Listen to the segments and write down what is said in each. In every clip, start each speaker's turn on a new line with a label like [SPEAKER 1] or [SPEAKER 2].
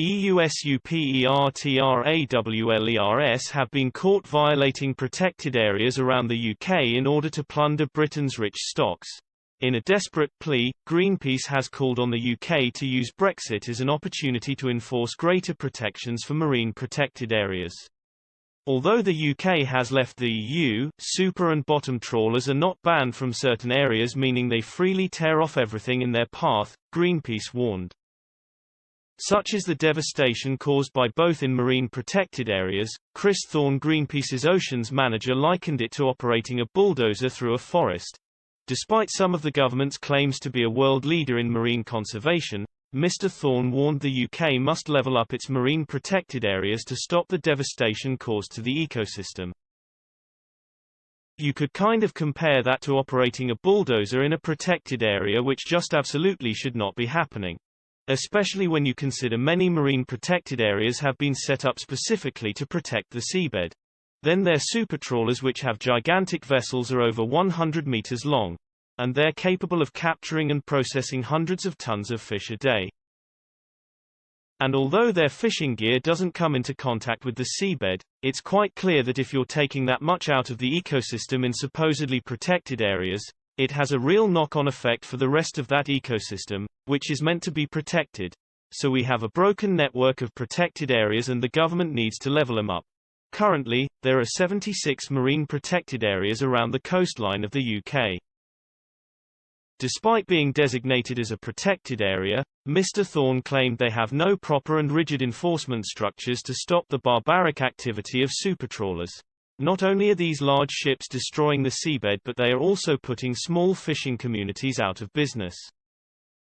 [SPEAKER 1] EU supertrawlers have been caught violating protected areas around the UK in order to plunder Britain's rich stocks. In a desperate plea, Greenpeace has called on the UK to use Brexit as an opportunity to enforce greater protections for marine protected areas. Although the UK has left the EU, super and bottom trawlers are not banned from certain areas, meaning they freely tear off everything in their path, Greenpeace warned. Such is the devastation caused by both in marine protected areas. Chris Thorne, Greenpeace's oceans manager, likened it to operating a bulldozer through a forest. Despite some of the government's claims to be a world leader in marine conservation, Mr. Thorne warned the UK must level up its marine protected areas to stop the devastation caused to the ecosystem. You could kind of compare that to operating a bulldozer in a protected area, which just absolutely should not be happening. Especially when you consider many marine protected areas have been set up specifically to protect the seabed. Then their supertrawlers, which have gigantic vessels, are over 100 meters long, and they're capable of capturing and processing hundreds of tons of fish a day. And although their fishing gear doesn't come into contact with the seabed, it's quite clear that if you're taking that much out of the ecosystem in supposedly protected areas, it has a real knock-on effect for the rest of that ecosystem, which is meant to be protected. So we have a broken network of protected areas and the government needs to level them up. Currently, there are 76 marine protected areas around the coastline of the UK. Despite being designated as a protected area, Mr. Thorne claimed they have no proper and rigid enforcement structures to stop the barbaric activity of supertrawlers. Not only are these large ships destroying the seabed, but they are also putting small fishing communities out of business.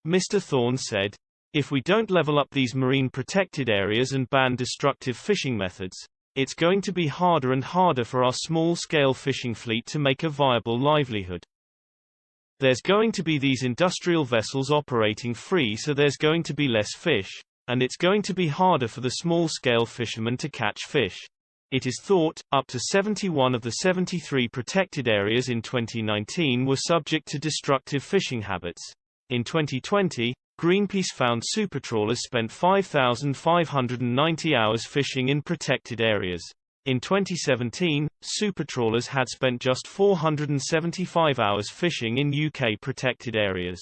[SPEAKER 1] Mr. Thorne said, "If we don't level up these marine protected areas and ban destructive fishing methods, it's going to be harder and harder for our small-scale fishing fleet to make a viable livelihood. There's going to be these industrial vessels operating free, so there's going to be less fish, and it's going to be harder for the small-scale fishermen to catch fish." It is thought, up to 71 of the 73 protected areas in 2019 were subject to destructive fishing habits. In 2020, Greenpeace found supertrawlers spent 5,590 hours fishing in protected areas. In 2017, supertrawlers had spent just 475 hours fishing in UK protected areas.